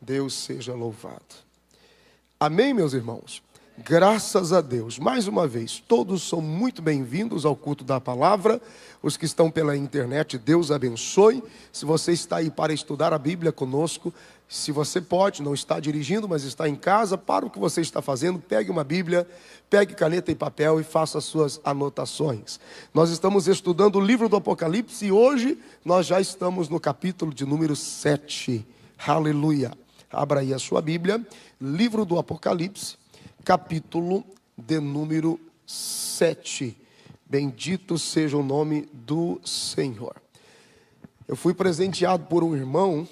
Deus seja louvado. Amém, meus irmãos? Graças a Deus. Mais uma vez, todos são muito bem-vindos ao culto da palavra. Os que estão pela internet, Deus abençoe. Se você está aí para estudar a Bíblia conosco, se você pode, não está dirigindo, mas está em casa, para o que você está fazendo, pegue uma Bíblia, pegue caneta e papel e faça as suas anotações. Nós estamos estudando o livro do Apocalipse e hoje nós já estamos no capítulo de número 7. Aleluia. Abra aí a sua Bíblia, livro do Apocalipse, capítulo de número 7. Bendito seja o nome do Senhor. Eu fui presenteado por um irmão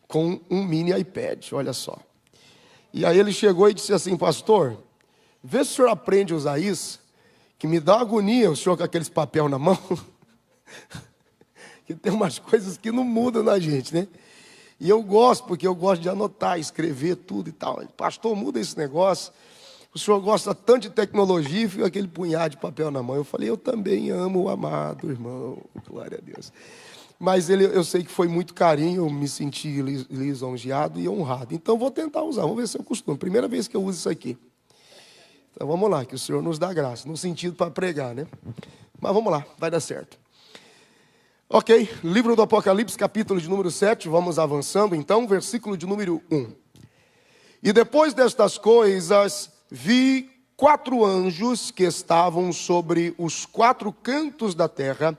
com um mini iPad, olha só. E aí ele chegou e disse assim: pastor, vê se o senhor aprende a usar isso, que me dá agonia o senhor com aqueles papel na mão. Que tem umas coisas que não mudam na gente, né? E eu gosto, porque eu gosto de anotar, escrever tudo e tal. Pastor, muda esse negócio. O senhor gosta tanto de tecnologia e fica aquele punhado de papel na mão. Eu falei, eu também amo o amado irmão. Glória a Deus. Mas eu sei que foi muito carinho, eu me senti lisonjeado e honrado. Então vou tentar usar, vamos ver se eu costumo. Primeira vez que eu uso isso aqui. Então vamos lá, que o Senhor nos dá graça. No sentido para pregar, né? Mas vamos lá, vai dar certo. Ok, livro do Apocalipse, capítulo de número 7, vamos avançando então, versículo de número 1. E depois destas coisas, vi 4 anjos que estavam sobre os 4 cantos da terra,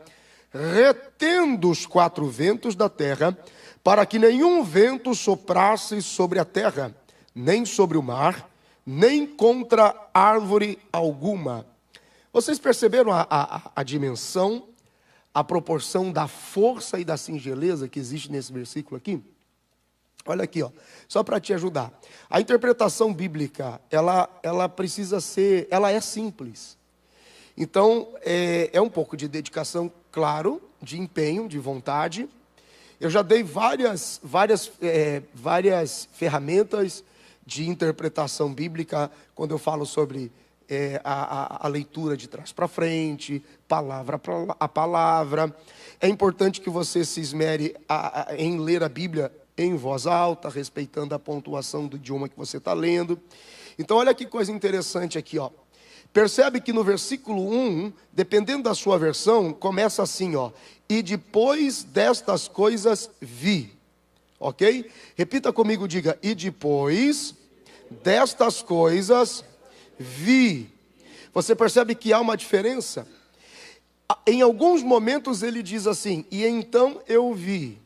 retendo os 4 ventos da terra, para que nenhum vento soprasse sobre a terra, nem sobre o mar, nem contra árvore alguma. Vocês perceberam a dimensão, a proporção da força e da singeleza que existe nesse versículo aqui? Olha aqui, ó, só para te ajudar. A interpretação bíblica, ela precisa ser, ela é simples. Então, é um pouco de dedicação, claro, de empenho, de vontade. Eu já dei várias ferramentas de interpretação bíblica, quando eu falo sobre a leitura de trás para frente, palavra a palavra. É importante que você se esmere em ler a Bíblia em voz alta, respeitando a pontuação do idioma que você está lendo. Então, olha que coisa interessante aqui, ó. Percebe que no versículo 1, dependendo da sua versão, começa assim, ó. E depois destas coisas vi. Ok? Repita comigo, diga. E depois destas coisas vi. Você percebe que há uma diferença? Em alguns momentos ele diz assim, e então eu vi,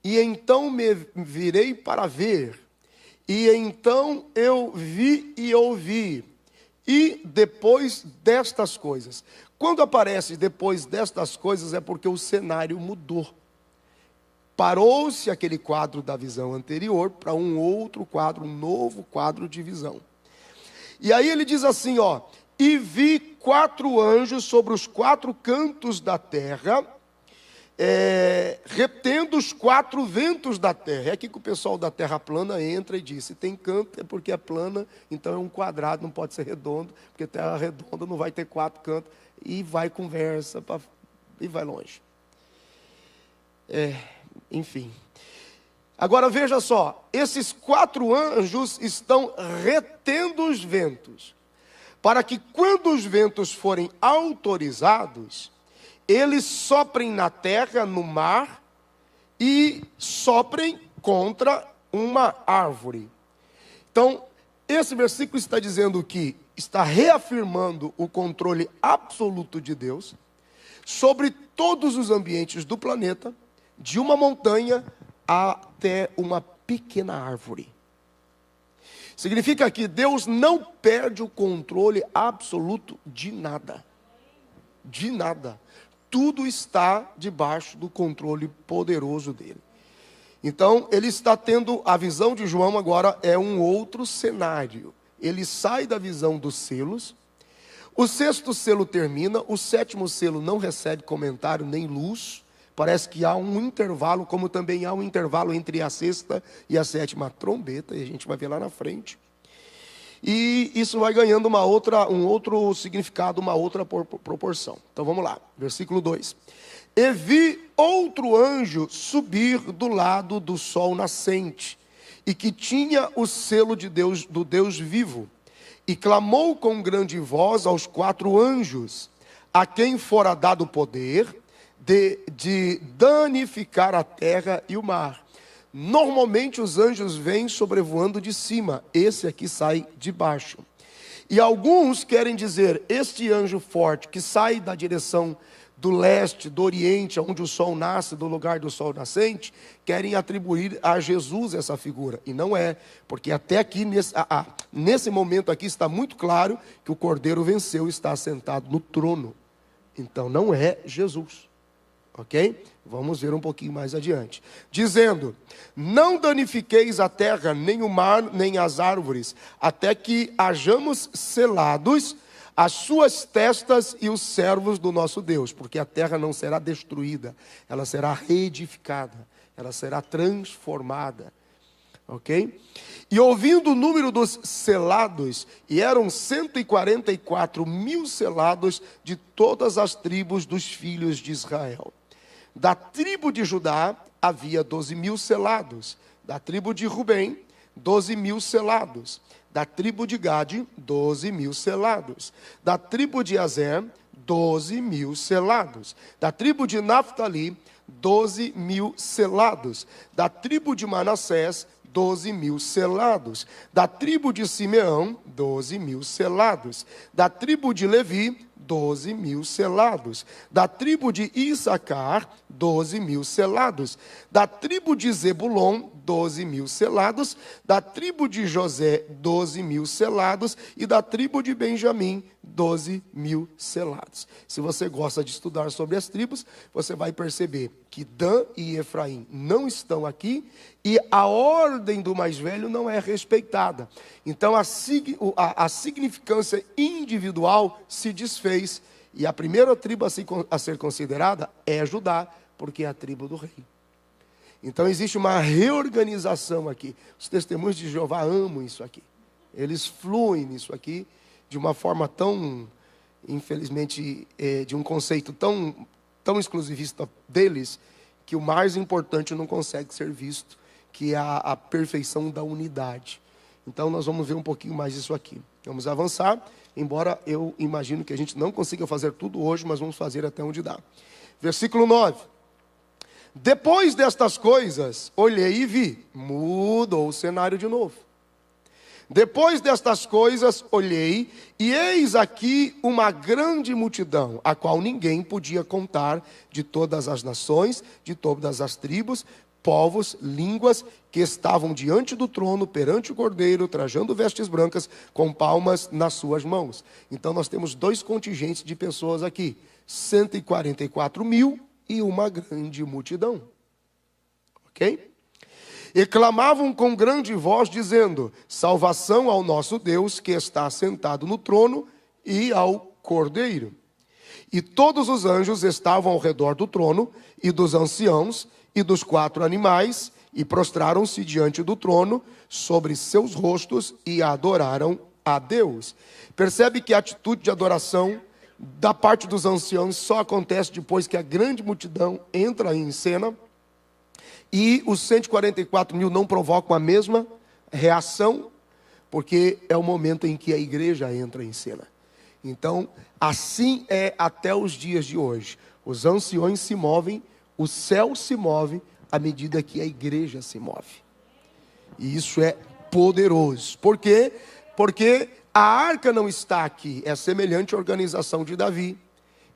e então me virei para ver, e então eu vi e ouvi, e depois destas coisas. Quando aparece depois destas coisas é porque o cenário mudou. Parou-se aquele quadro da visão anterior para um outro quadro, um novo quadro de visão. E aí ele diz assim, ó, e vi 4 anjos sobre os 4 cantos da terra, retendo os 4 ventos da terra. É aqui que o pessoal da terra plana entra e diz, se tem canto é porque é plana, então é um quadrado, não pode ser redondo, porque terra redonda não vai ter 4 cantos, e vai conversa, e vai longe. Enfim. Agora veja só, esses 4 anjos estão retendo os ventos, para que quando os ventos forem autorizados, eles soprem na terra, no mar, e soprem contra uma árvore. Então, esse versículo está dizendo que está reafirmando o controle absoluto de Deus sobre todos os ambientes do planeta, de uma montanha até uma pequena árvore. Significa que Deus não perde o controle absoluto de nada. De nada. Tudo está debaixo do controle poderoso dele. Então, ele está tendo, a visão de João agora é um outro cenário. Ele sai da visão dos selos. O 6º selo termina, o 7º selo não recebe comentário nem luz. Parece que há um intervalo, como também há um intervalo entre a 6ª e a 7ª trombeta, e a gente vai ver lá na frente. E isso vai ganhando um outro significado, uma outra proporção. Então vamos lá, versículo 2. E vi outro anjo subir do lado do sol nascente, e que tinha o selo de Deus, do Deus vivo. E clamou com grande voz aos 4 anjos, a quem fora dado o poder de danificar a terra e o mar. Normalmente os anjos vêm sobrevoando de cima, esse aqui sai de baixo. E alguns querem dizer, este anjo forte que sai da direção do leste, do oriente, onde o sol nasce, do lugar do sol nascente, querem atribuir a Jesus essa figura. E não é, porque até aqui, nesse momento aqui, está muito claro que o Cordeiro venceu e está sentado no trono. Então não é Jesus. Ok? Vamos ver um pouquinho mais adiante. Dizendo, não danifiqueis a terra, nem o mar, nem as árvores, até que hajamos selados as suas testas e os servos do nosso Deus, porque a terra não será destruída, ela será reedificada, ela será transformada. Ok? E ouvindo o número dos selados, e eram 144 mil selados de todas as tribos dos filhos de Israel. Da tribo de Judá havia 12 mil selados, da tribo de Rubem, 12 mil selados, da tribo de Gade, 12 mil selados, da tribo de Azer, 12 mil selados, da tribo de Naftali, 12 mil selados, da tribo de Manassés, 12 mil selados, da tribo de Simeão, 12 mil selados, da tribo de Levi, 12 mil selados, da tribo de Issacar, 12 mil selados, da tribo de Zebulon, 12 mil selados, da tribo de José, 12 mil selados, e da tribo de Benjamim, 12 mil selados. Se você gosta de estudar sobre as tribos, você vai perceber que Dan e Efraim não estão aqui, e a ordem do mais velho não é respeitada. Então a significância individual se desfez, e a primeira tribo a ser considerada é Judá, porque é a tribo do rei. Então existe uma reorganização aqui. Os testemunhos de Jeová amam isso aqui. Eles fluem nisso aqui de uma forma tão, infelizmente, de um conceito tão exclusivista deles, que o mais importante não consegue ser visto, que é a perfeição da unidade. Então nós vamos ver um pouquinho mais disso aqui. Vamos avançar, embora eu imagino que a gente não consiga fazer tudo hoje, mas vamos fazer até onde dá. Versículo 9. Depois destas coisas, olhei e vi. Mudou o cenário de novo. Depois destas coisas, olhei, e eis aqui uma grande multidão, a qual ninguém podia contar, de todas as nações, de todas as tribos, povos, línguas, que estavam diante do trono, perante o Cordeiro, trajando vestes brancas, com palmas nas suas mãos. Então nós temos 2 contingentes de pessoas aqui, 144 mil e uma grande multidão. Ok? E clamavam com grande voz, dizendo, salvação ao nosso Deus, que está sentado no trono, e ao Cordeiro. E todos os anjos estavam ao redor do trono, e dos anciãos, e dos 4 animais, e prostraram-se diante do trono, sobre seus rostos, e adoraram a Deus. Percebe que a atitude de adoração da parte dos anciãos só acontece depois que a grande multidão entra em cena, e os 144 mil não provocam a mesma reação, porque é o momento em que a igreja entra em cena. Então, assim é até os dias de hoje. Os anciões se movem, o céu se move, à medida que a igreja se move. E isso é poderoso. Por quê? Porque a arca não está aqui, é semelhante à organização de Davi.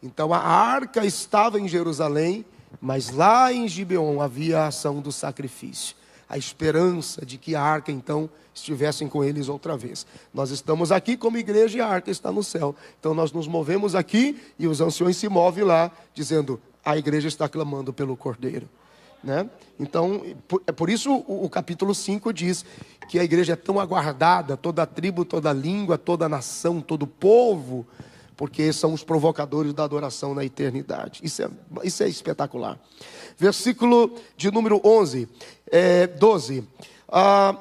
Então a arca estava em Jerusalém, mas lá em Gibeon havia a ação do sacrifício. A esperança de que a arca então estivessem com eles outra vez. Nós estamos aqui como igreja e a arca está no céu. Então nós nos movemos aqui e os anciões se movem lá, dizendo, a igreja está clamando pelo Cordeiro. Né? Então, por isso o capítulo 5 diz que a igreja é tão aguardada, toda tribo, toda língua, toda nação, todo povo, porque são os provocadores da adoração na eternidade. Isso é espetacular. Versículo de número 12.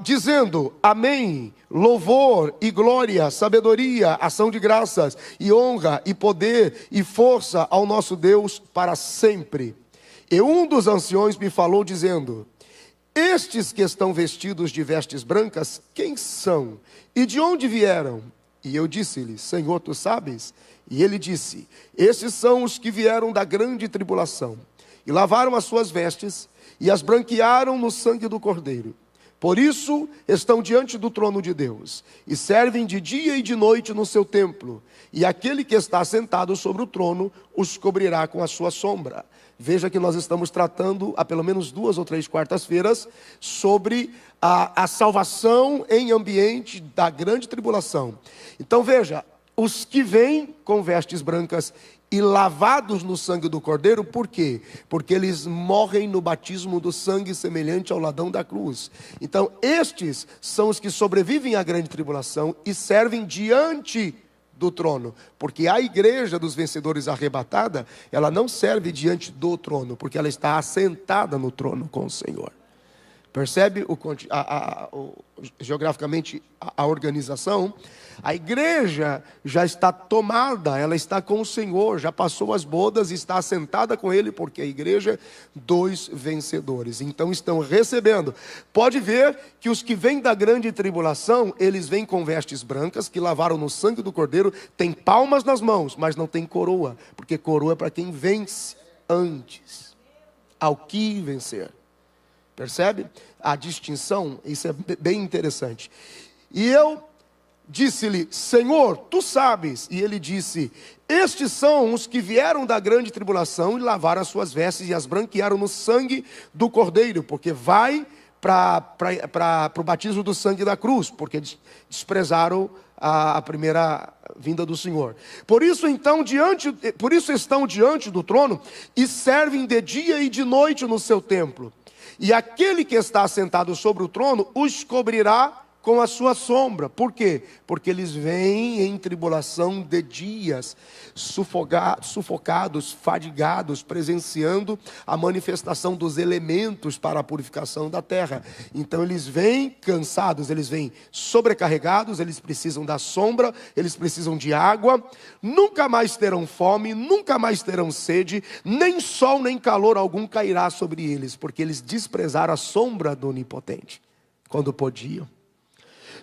Dizendo, amém, louvor e glória, sabedoria, ação de graças e honra e poder e força ao nosso Deus para sempre. E um dos anciões me falou dizendo, estes que estão vestidos de vestes brancas, quem são? E de onde vieram? E eu disse-lhe, Senhor, tu sabes? E ele disse, estes são os que vieram da grande tribulação, e lavaram as suas vestes, e as branquearam no sangue do Cordeiro. Por isso estão diante do trono de Deus, e servem de dia e de noite no seu templo, e aquele que está sentado sobre o trono os cobrirá com a sua sombra. Veja que nós estamos tratando, há pelo menos 2 ou 3 quartas-feiras, sobre a salvação em ambiente da grande tribulação. Então veja, os que vêm com vestes brancas e lavados no sangue do Cordeiro, por quê? Porque eles morrem no batismo do sangue semelhante ao ladrão da cruz. Então estes são os que sobrevivem à grande tribulação e servem diante do trono, porque a igreja dos vencedores arrebatada, ela não serve diante do trono, porque ela está assentada no trono com o Senhor. Percebe geograficamente a organização? A igreja já está tomada, ela está com o Senhor, já passou as bodas e está assentada com Ele, porque a igreja dos vencedores. Então estão recebendo. Pode ver que os que vêm da grande tribulação, eles vêm com vestes brancas, que lavaram no sangue do Cordeiro, tem palmas nas mãos, mas não tem coroa, porque coroa é para quem vence antes, ao que vencer. Percebe a distinção? Isso é bem interessante. E eu disse-lhe, Senhor, tu sabes. E ele disse, estes são os que vieram da grande tribulação e lavaram as suas vestes e as branquearam no sangue do Cordeiro, porque vai para o batismo do sangue da cruz, porque desprezaram a primeira vinda do Senhor. Por isso estão diante do trono e servem de dia e de noite no seu templo. E aquele que está assentado sobre o trono os cobrirá com a sua sombra. Por quê? Porque eles vêm em tribulação de dias, sufocados, fadigados, presenciando a manifestação dos elementos para a purificação da terra. Então eles vêm cansados, eles vêm sobrecarregados, eles precisam da sombra, eles precisam de água, nunca mais terão fome, nunca mais terão sede, nem sol nem calor algum cairá sobre eles, porque eles desprezaram a sombra do Onipotente, quando podiam.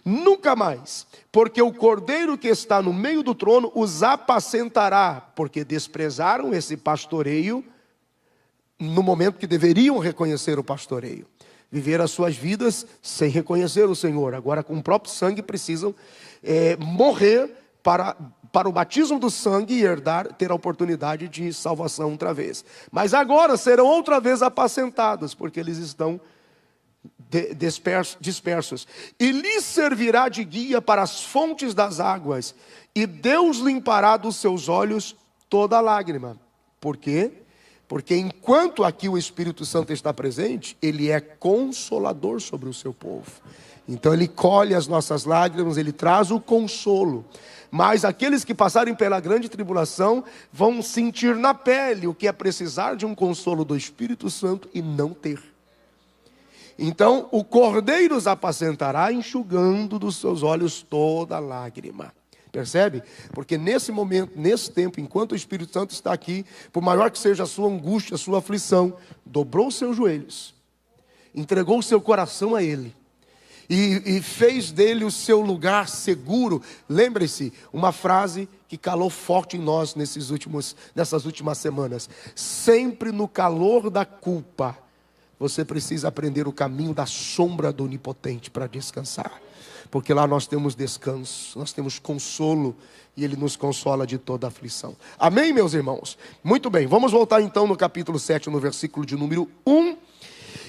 Nunca mais, porque o Cordeiro que está no meio do trono os apacentará, porque desprezaram esse pastoreio no momento que deveriam reconhecer o pastoreio. Viver as suas vidas sem reconhecer o Senhor. Agora com o próprio sangue precisam morrer para o batismo do sangue e ter a oportunidade de salvação outra vez. Mas agora serão outra vez apacentados, porque eles estão dispersos, e lhes servirá de guia para as fontes das águas, e Deus limpará dos seus olhos toda lágrima. Por quê? Porque enquanto aqui o Espírito Santo está presente, Ele é consolador sobre o seu povo. Então Ele colhe as nossas lágrimas, Ele traz o consolo. Mas aqueles que passarem pela grande tribulação vão sentir na pele o que é precisar de um consolo do Espírito Santo e não ter. Então o Cordeiro os apacentará, enxugando dos seus olhos toda lágrima. Percebe? Porque nesse momento, nesse tempo, enquanto o Espírito Santo está aqui, por maior que seja a sua angústia, a sua aflição, dobrou os seus joelhos, entregou o seu coração a Ele, e fez dele o seu lugar seguro. Lembre-se, uma frase que calou forte em nós nessas últimas semanas: sempre no calor da culpa, você precisa aprender o caminho da sombra do Onipotente para descansar. Porque lá nós temos descanso, nós temos consolo, e Ele nos consola de toda aflição. Amém, meus irmãos? Muito bem, vamos voltar então no capítulo 7, no versículo de número 1.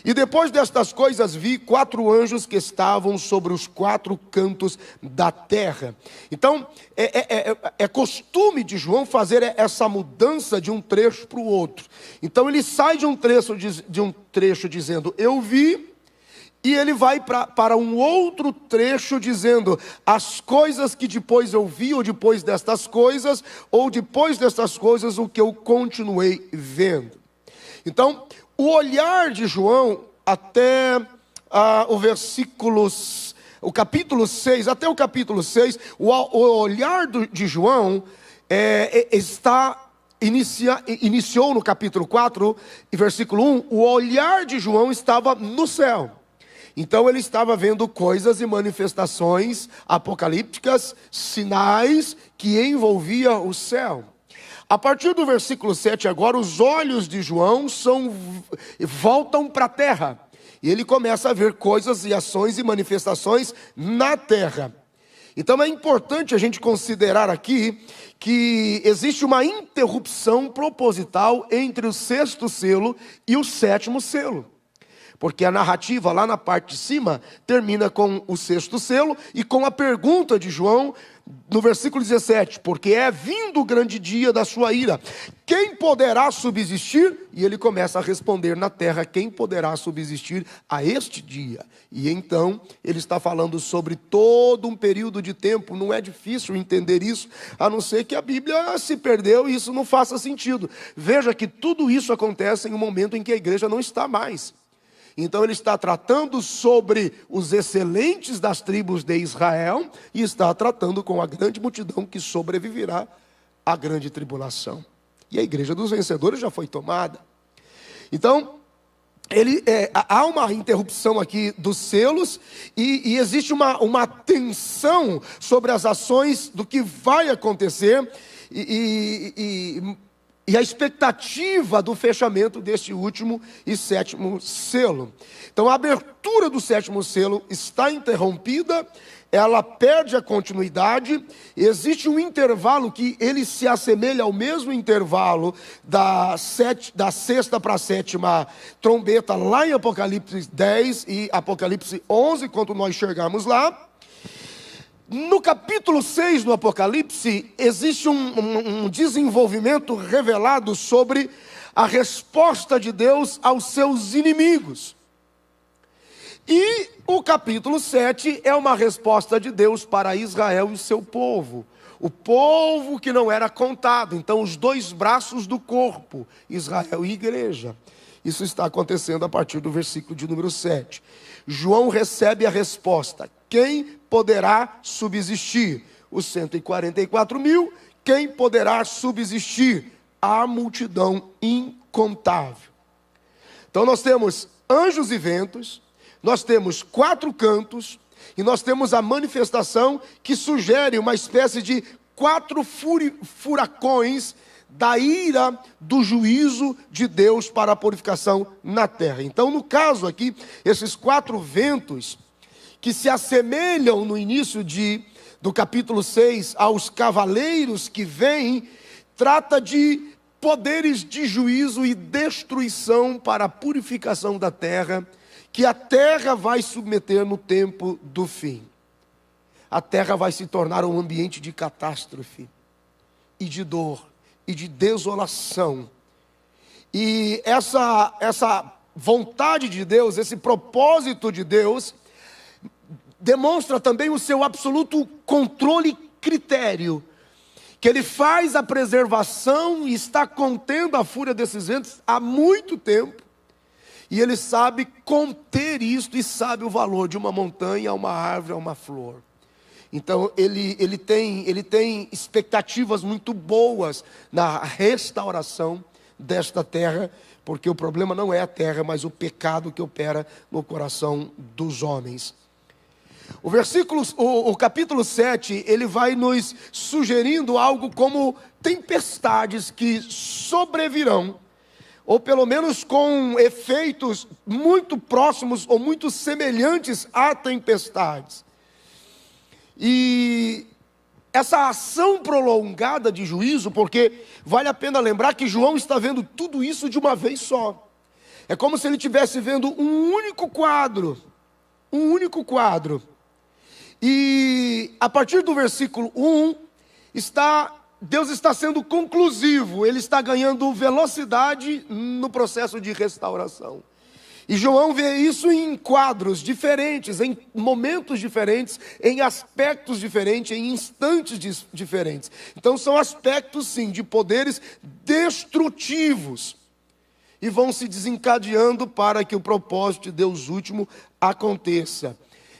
E depois destas coisas vi 4 anjos que estavam sobre os 4 cantos da terra. Então, é costume de João fazer essa mudança de um trecho para o outro. Então ele sai de um trecho dizendo, eu vi, e ele vai para um outro trecho dizendo, as coisas que depois eu vi, ou depois destas coisas, o que eu continuei vendo. Então, o olhar de João até o capítulo 6, até o capítulo 6, o olhar de João está iniciou no capítulo 4, e versículo 1, o olhar de João estava no céu. Então ele estava vendo coisas e manifestações apocalípticas, sinais que envolviam o céu. A partir do versículo 7 agora, os olhos de João voltam para a terra. E ele começa a ver coisas e ações e manifestações na terra. Então é importante a gente considerar aqui que existe uma interrupção proposital entre o sexto selo e o sétimo selo. Porque a narrativa lá na parte de cima termina com o sexto selo e com a pergunta de João no versículo 17. Porque é vindo o grande dia da sua ira. Quem poderá subsistir? E ele começa a responder na terra. Quem poderá subsistir a este dia? E então ele está falando sobre todo um período de tempo. Não é difícil entender isso, a não ser que a Bíblia se perdeu e isso não faça sentido. Veja que tudo isso acontece em um momento em que a igreja não está mais. Então ele está tratando sobre os excelentes das tribos de Israel e está tratando com a grande multidão que sobreviverá à grande tribulação. E a igreja dos vencedores já foi tomada. Então, há uma interrupção aqui dos selos e existe uma tensão sobre as ações do que vai acontecer e a expectativa do fechamento deste último e sétimo selo. Então a abertura do sétimo selo está interrompida, ela perde a continuidade, existe um intervalo que ele se assemelha ao mesmo intervalo da sexta para a sétima trombeta lá em Apocalipse 10 e Apocalipse 11, quando nós chegarmos lá. No capítulo 6 do Apocalipse, existe um desenvolvimento revelado sobre a resposta de Deus aos seus inimigos. E o capítulo 7 é uma resposta de Deus para Israel e seu povo. O povo que não era contado. Então, os dois braços do corpo, Israel e igreja. Isso está acontecendo a partir do versículo de número 7. João recebe a resposta. Quem poderá subsistir? Os 144 mil. Quem poderá subsistir? A multidão incontável. Então nós temos anjos e ventos, nós temos 4 cantos, e nós temos a manifestação que sugere uma espécie de 4 furacões da ira do juízo de Deus para a purificação na terra. Então, no caso aqui, esses 4 ventos que se assemelham no início do capítulo 6 aos cavaleiros que vêm, trata de poderes de juízo e destruição para a purificação da terra, que a terra vai submeter no tempo do fim. A terra vai se tornar um ambiente de catástrofe e de dor e de desolação. E essa vontade de Deus, esse propósito de Deus, demonstra também o seu absoluto controle e critério, que ele faz a preservação e está contendo a fúria desses ventos há muito tempo, e ele sabe conter isto e sabe o valor de uma montanha, uma árvore, uma flor. Então ele tem expectativas muito boas na restauração desta terra, porque o problema não é a terra, mas o pecado que opera no coração dos homens. O capítulo 7, ele vai nos sugerindo algo como tempestades que sobrevirão, ou pelo menos com efeitos muito próximos ou muito semelhantes a tempestades. E essa ação prolongada de juízo, porque vale a pena lembrar que João está vendo tudo isso de uma vez só. É como se ele estivesse vendo um único quadro. E a partir do versículo 1, Deus está sendo conclusivo, ele está ganhando velocidade no processo de restauração. E João vê isso em quadros diferentes, em momentos diferentes, em aspectos diferentes, em instantes diferentes. Então são aspectos, sim, de poderes destrutivos. E vão se desencadeando para que o propósito de Deus último aconteça.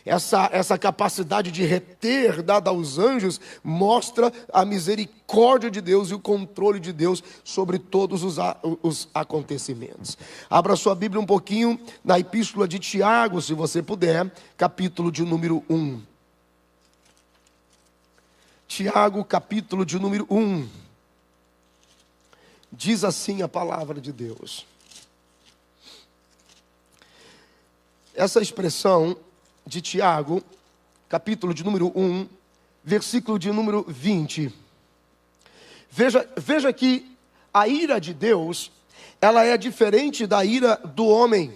essa capacidade de reter dada aos anjos mostra a misericórdia de Deus e o controle de Deus sobre todos os acontecimentos. Abra sua Bíblia um pouquinho na epístola de Tiago, se você puder, capítulo de número 1. Tiago, capítulo de número 1. Diz assim a palavra de Deus. Essa expressão de Tiago, capítulo de número 1, versículo de número 20. Veja que a ira de Deus, ela é diferente da ira do homem.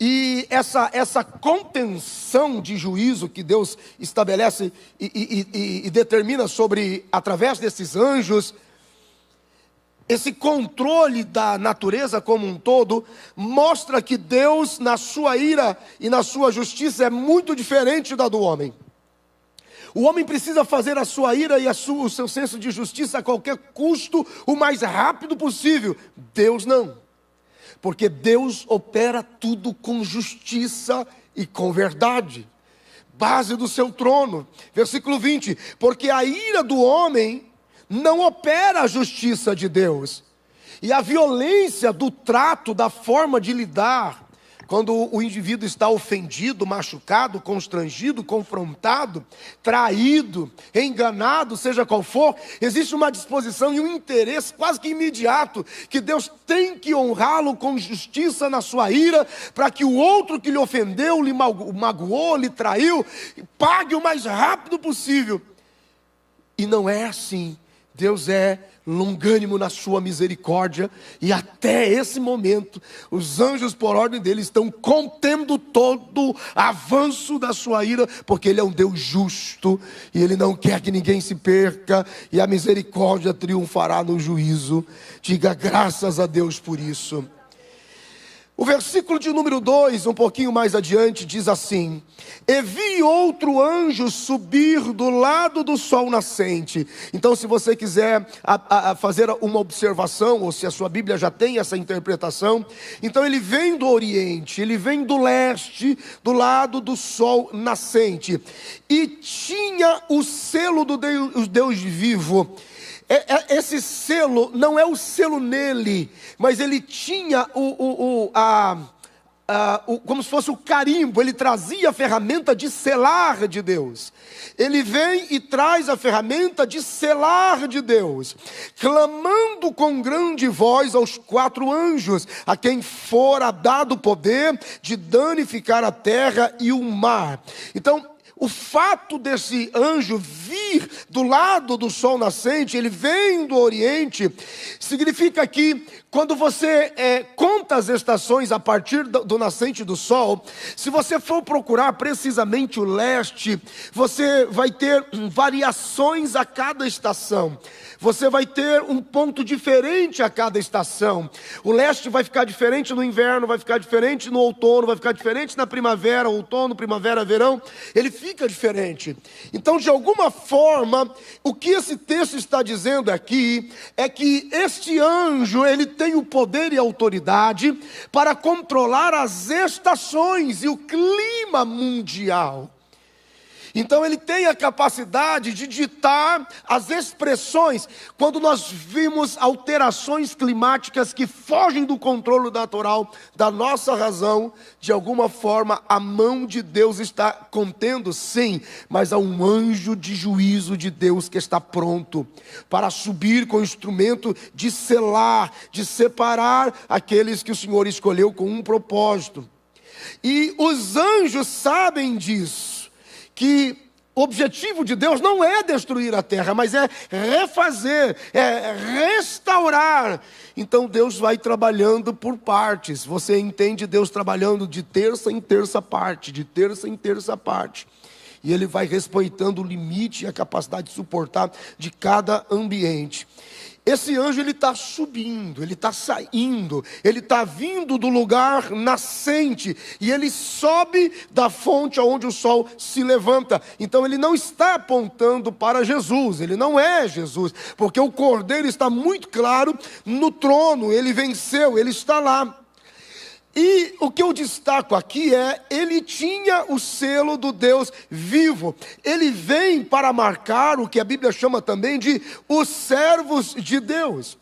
E essa contenção de juízo que Deus estabelece e determina através desses anjos, esse controle da natureza como um todo, mostra que Deus, na sua ira e na sua justiça, é muito diferente da do homem. O homem precisa fazer a sua ira e o seu senso de justiça a qualquer custo, o mais rápido possível. Deus não. Porque Deus opera tudo com justiça e com verdade. Base do seu trono. Versículo 20. Porque a ira do homem não opera a justiça de Deus. E a violência do trato, da forma de lidar, quando o indivíduo está ofendido, machucado, constrangido, confrontado, traído, enganado, seja qual for, existe uma disposição e um interesse quase que imediato, que Deus tem que honrá-lo com justiça na sua ira, para que o outro que lhe ofendeu, lhe magoou, lhe traiu, pague o mais rápido possível. E não é assim. Deus é longânimo na sua misericórdia, e até esse momento, os anjos, por ordem dele, estão contendo todo avanço da sua ira, porque ele é um Deus justo, e ele não quer que ninguém se perca, e a misericórdia triunfará no juízo. Diga graças a Deus por isso. O versículo de número 2, um pouquinho mais adiante, diz assim: E vi outro anjo subir do lado do sol nascente. Então, se você quiser fazer uma observação, ou se a sua Bíblia já tem essa interpretação, então ele vem do oriente, ele vem do leste, do lado do sol nascente, e tinha o selo do Deus vivo. Esse selo não é o selo nele, mas ele tinha como se fosse o carimbo. Ele trazia a ferramenta de selar de Deus. Ele vem e traz a ferramenta de selar de Deus, clamando com grande voz aos 4 anjos, a quem fora dado o poder de danificar a terra e o mar. Então, o fato desse anjo vir do lado do sol nascente, ele vem do oriente, significa que quando você conta as estações a partir do nascente do sol, se você for procurar precisamente o leste, você vai ter variações a cada estação. Você vai ter um ponto diferente a cada estação. O leste vai ficar diferente no inverno, vai ficar diferente no outono, vai ficar diferente na primavera, outono, primavera, verão. Ele fica diferente. Então, de alguma forma, o que esse texto está dizendo aqui é que este anjo, ele tem o poder e a autoridade para controlar as estações e o clima mundial. Então ele tem a capacidade de ditar as expressões. Quando nós vimos alterações climáticas que fogem do controle natural da nossa razão, de alguma forma a mão de Deus está contendo, sim, mas há um anjo de juízo de Deus que está pronto para subir com o instrumento de selar, de separar aqueles que o Senhor escolheu com um propósito. E os anjos sabem disso, que o objetivo de Deus não é destruir a terra, mas é refazer, é restaurar. Então Deus vai trabalhando por partes. Você entende Deus trabalhando de terça em terça parte, de terça em terça parte. E Ele vai respeitando o limite e a capacidade de suportar de cada ambiente. Esse anjo, ele está subindo, ele está saindo, ele está vindo do lugar nascente, e ele sobe da fonte onde o sol se levanta. Então ele não está apontando para Jesus, ele não é Jesus, porque o Cordeiro está muito claro no trono, ele venceu, ele está lá. E o que eu destaco aqui ele tinha o selo do Deus vivo. Ele vem para marcar o que a Bíblia chama também de os servos de Deus.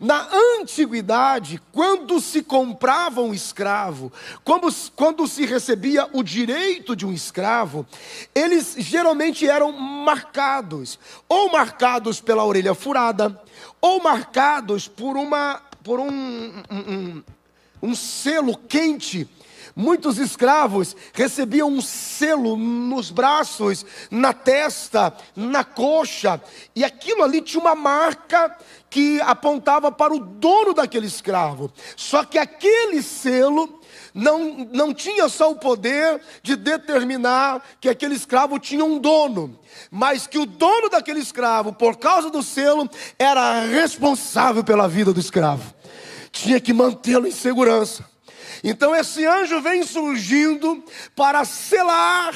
Na antiguidade, quando se comprava um escravo, quando se recebia o direito de um escravo, eles geralmente eram marcados, ou marcados pela orelha furada, ou marcados por um selo quente. Muitos escravos recebiam um selo nos braços, na testa, na coxa, e aquilo ali tinha uma marca que apontava para o dono daquele escravo. Só que aquele selo não tinha só o poder de determinar que aquele escravo tinha um dono, mas que o dono daquele escravo, por causa do selo, era responsável pela vida do escravo. Tinha que mantê-lo em segurança. Então esse anjo vem surgindo para selar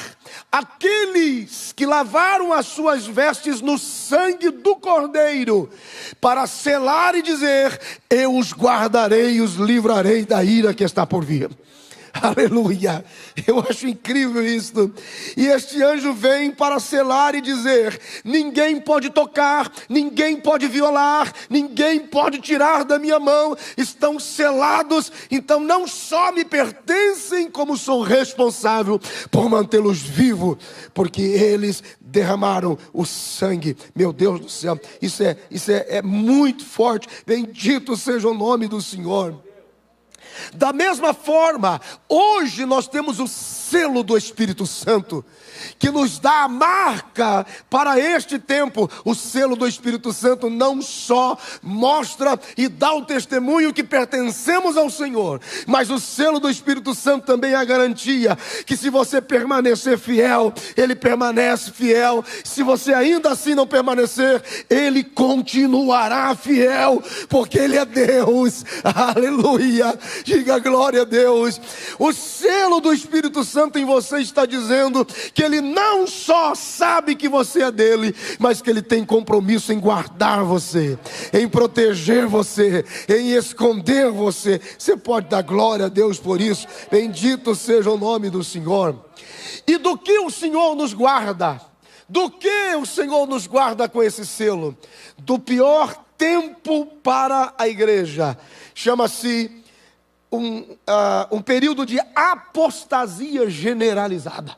aqueles que lavaram as suas vestes no sangue do Cordeiro, para selar e dizer: eu os guardarei e os livrarei da ira que está por vir. Aleluia, eu acho incrível isso. E este anjo vem para selar e dizer: ninguém pode tocar, ninguém pode violar, ninguém pode tirar da minha mão, estão selados, então não só me pertencem, como sou responsável por mantê-los vivos, porque eles derramaram o sangue. Meu Deus do céu, isso é muito forte. Bendito seja o nome do Senhor. Da mesma forma, hoje nós temos o selo do Espírito Santo, que nos dá a marca para este tempo. O selo do Espírito Santo não só mostra e dá o testemunho que pertencemos ao Senhor, mas o selo do Espírito Santo também é a garantia que, se você permanecer fiel, Ele permanece fiel. Se você ainda assim não permanecer, Ele continuará fiel, porque Ele é Deus. Aleluia, diga glória a Deus. O selo do Espírito Santo em você está dizendo que Ele não só sabe que você é dele, mas que Ele tem compromisso em guardar você, em proteger você, em esconder você. Você pode dar glória a Deus por isso. Bendito seja o nome do Senhor. E do que o Senhor nos guarda? Do que o Senhor nos guarda com esse selo? Do pior tempo para a igreja. Chama-se um período de apostasia generalizada,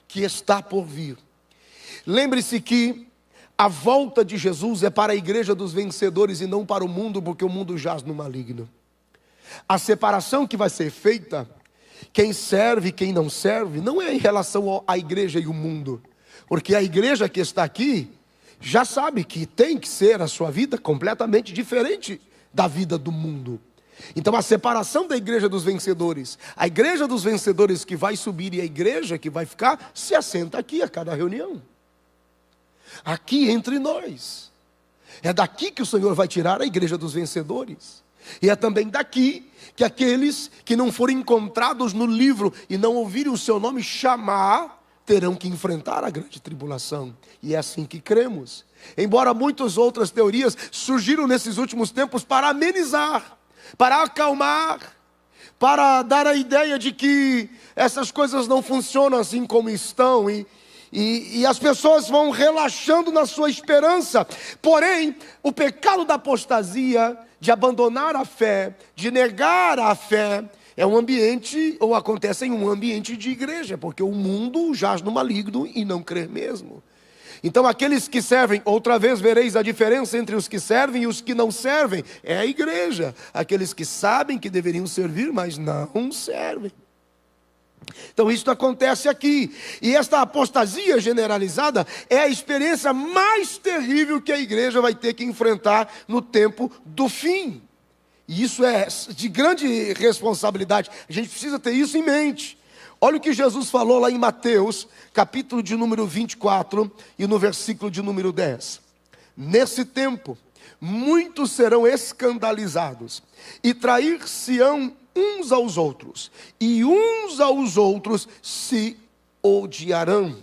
que está por vir. Lembre-se que a volta de Jesus é para a igreja dos vencedores e não para o mundo, porque o mundo jaz no maligno. A separação que vai ser feita, quem serve e quem não serve, não é em relação à igreja e o mundo, porque a igreja que está aqui já sabe que tem que ser a sua vida completamente diferente da vida do mundo. Então a separação da igreja dos vencedores, a igreja dos vencedores que vai subir e a igreja que vai ficar, se assenta aqui a cada reunião, aqui entre nós. É daqui que o Senhor vai tirar a igreja dos vencedores. E é também daqui que aqueles que não forem encontrados no livro e não ouvirem o seu nome chamar, terão que enfrentar a grande tribulação. E é assim que cremos. Embora muitas outras teorias surgiram nesses últimos tempos para amenizar, para acalmar, para dar a ideia de que essas coisas não funcionam assim como estão, e as pessoas vão relaxando na sua esperança. Porém, o pecado da apostasia, de abandonar a fé, de negar a fé, é um ambiente, ou acontece em um ambiente de igreja, porque o mundo jaz no maligno e não crê mesmo. Então aqueles que servem, outra vez vereis a diferença entre os que servem e os que não servem, é a igreja. Aqueles que sabem que deveriam servir, mas não servem. Então isso acontece aqui. E esta apostasia generalizada é a experiência mais terrível que a igreja vai ter que enfrentar no tempo do fim. E isso é de grande responsabilidade. A gente precisa ter isso em mente. Olha o que Jesus falou lá em Mateus, capítulo de número 24 e no versículo de número 10. Nesse tempo, muitos serão escandalizados e trair-se-ão uns aos outros, e uns aos outros se odiarão.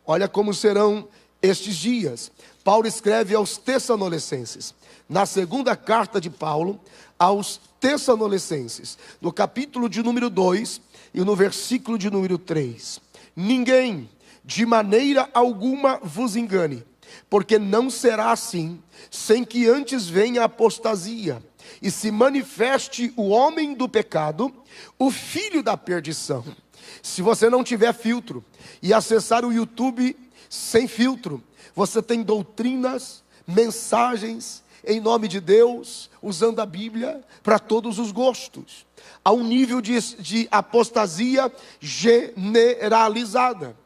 Olha como serão estes dias. Paulo escreve aos Tessalonicenses, na segunda carta de Paulo, aos Tessalonicenses, no capítulo de número 2 e no versículo de número 3. Ninguém, de maneira alguma, vos engane, porque não será assim, sem que antes venha a apostasia, e se manifeste o homem do pecado, o filho da perdição. Se você não tiver filtro, e acessar o YouTube sem filtro, você tem doutrinas, mensagens, em nome de Deus, usando a Bíblia para todos os gostos. Há um nível de apostasia generalizada.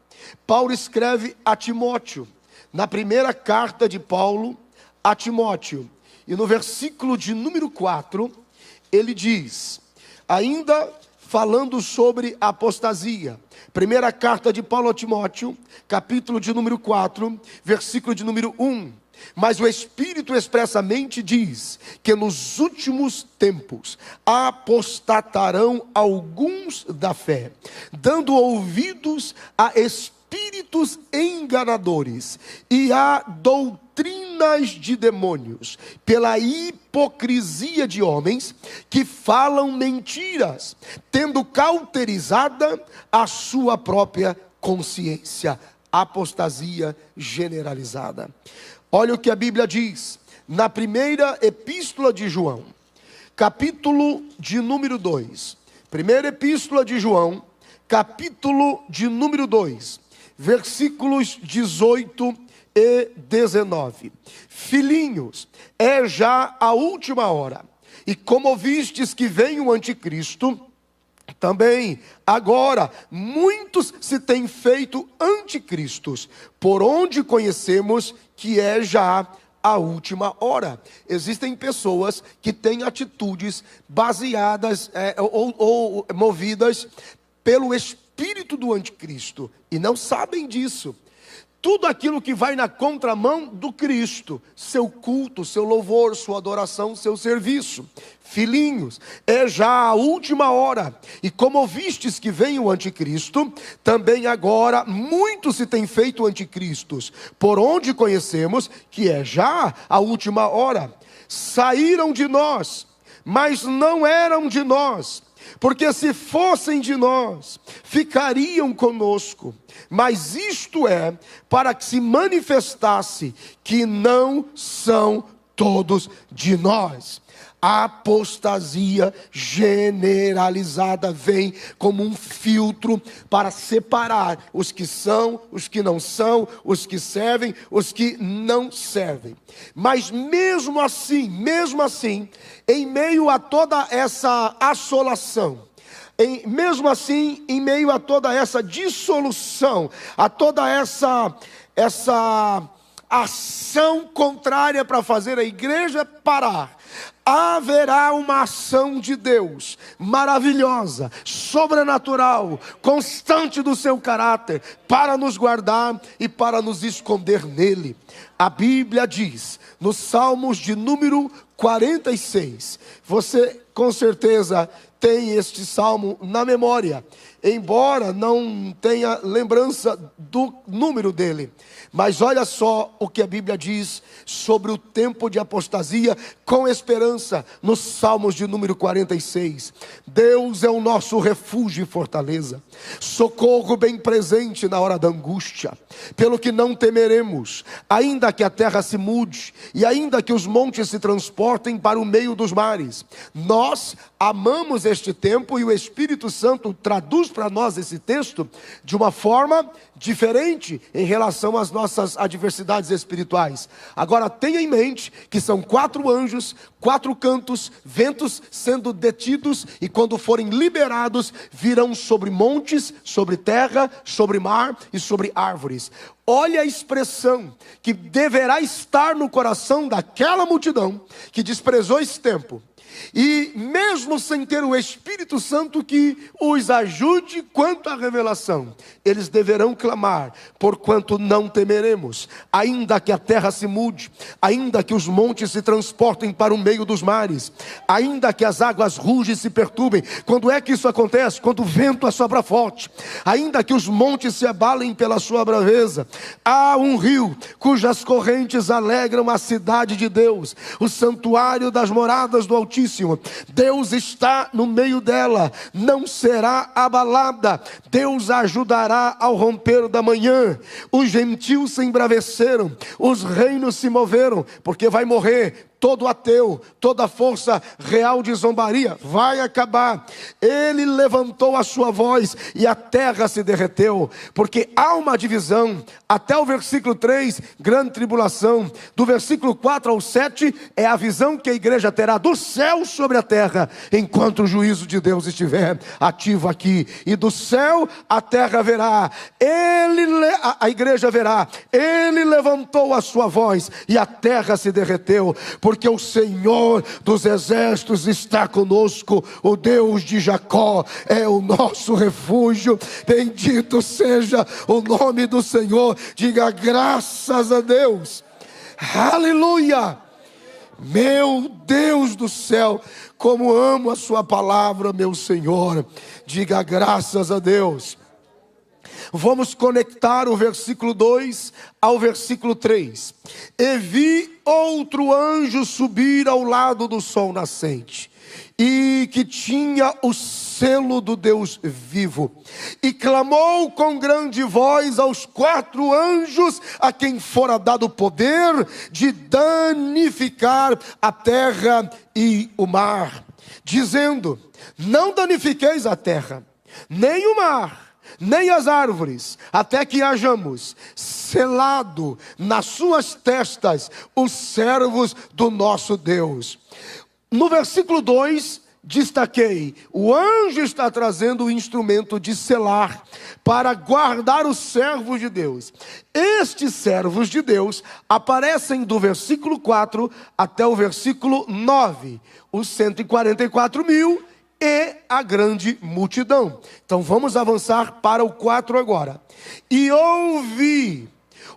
Paulo escreve a Timóteo, na primeira carta de Paulo a Timóteo, e no versículo de número 4, ele diz, ainda falando sobre a apostasia, primeira carta de Paulo a Timóteo, capítulo de número 4, versículo de número 1, mas o Espírito expressamente diz que nos últimos tempos apostatarão alguns da fé, dando ouvidos a espíritos enganadores e a doutrinas de demônios, pela hipocrisia de homens que falam mentiras, tendo cauterizada a sua própria consciência. Apostasia generalizada. Olha o que a Bíblia diz, na primeira epístola de João, capítulo de número 2. Primeira epístola de João, capítulo de número 2, versículos 18 e 19. Filhinhos, é já a última hora, e como vistes que vem o anticristo, também agora muitos se têm feito anticristos, por onde conhecemos que é já a última hora. Existem pessoas que têm atitudes baseadas ou movidas pelo espírito do anticristo e não sabem disso. Tudo aquilo que vai na contramão do Cristo, seu culto, seu louvor, sua adoração, seu serviço. Filhinhos, é já a última hora, e como ouvistes que vem o anticristo, também agora muitos se têm feito anticristos, por onde conhecemos que é já a última hora. Saíram de nós, mas não eram de nós, porque se fossem de nós, ficariam conosco. Mas isto é, para que se manifestasse que não são todos de nós. A apostasia generalizada vem como um filtro para separar os que são, os que não são, os que servem, os que não servem. Mas mesmo assim, em meio a toda essa assolação, mesmo assim, em meio a toda essa dissolução, a toda essa ação contrária para fazer a igreja parar, haverá uma ação de Deus maravilhosa, sobrenatural, constante do seu caráter, para nos guardar e para nos esconder nele. A Bíblia diz, nos Salmos de número 46, você com certeza tem este salmo na memória, embora não tenha lembrança do número dele. Mas olha só o que a Bíblia diz sobre o tempo de apostasia com esperança, nos Salmos de número 46. Deus é o nosso refúgio e fortaleza, socorro bem presente na hora da angústia. Pelo que não temeremos, ainda que a terra se mude, e ainda que os montes se transportem para o meio dos mares. Nós amamos este tempo, e o Espírito Santo traduz para nós esse texto de uma forma diferente em relação às nossas adversidades espirituais. Agora tenha em mente que são 4 anjos, 4 cantos, ventos sendo detidos, e quando forem liberados, virão sobre montes, sobre terra, sobre mar e sobre árvores. Olha a expressão que deverá estar no coração daquela multidão que desprezou esse tempo. E mesmo sem ter o Espírito Santo que os ajude quanto à revelação, eles deverão clamar, porquanto não temeremos, ainda que a terra se mude, ainda que os montes se transportem para o meio dos mares, ainda que as águas rugem e se perturbem. Quando é que isso acontece? Quando o vento assopra forte, ainda que os montes se abalem pela sua braveza. Há um rio cujas correntes alegram a cidade de Deus, o santuário das moradas do Altíssimo. Altíssimo. Deus está no meio dela, não será abalada. Deus a ajudará ao romper da manhã. Os gentios se embraveceram, os reinos se moveram, porque vai morrer todo ateu, toda força real de zombaria vai acabar. Ele levantou a sua voz e a terra se derreteu, porque há uma divisão. Até o versículo 3, grande tribulação. Do versículo 4 ao 7, é a visão que a igreja terá do céu sobre a terra, enquanto o juízo de Deus estiver ativo aqui. E do céu a terra verá, a igreja verá, ele levantou a sua voz e a terra se derreteu, porque o Senhor dos exércitos está conosco. O Deus de Jacó é o nosso refúgio. Bendito seja o nome do Senhor. Diga graças a Deus. Aleluia. Meu Deus do céu, como amo a sua palavra, meu Senhor. Diga graças a Deus. Vamos conectar o versículo 2 ao versículo 3. E vi outro anjo subir ao lado do sol nascente, e que tinha o selo do Deus vivo, e clamou com grande voz aos 4 anjos, a quem fora dado o poder de danificar a terra e o mar, dizendo: não danifiqueis a terra, nem o mar, nem as árvores, até que hajamos selado nas suas testas os servos do nosso Deus. No versículo 2, destaquei, o anjo está trazendo o instrumento de selar, para guardar os servos de Deus. Estes servos de Deus aparecem do versículo 4 até o versículo 9, os 144 mil e a grande multidão. Então vamos avançar para o 4 agora. E ouvi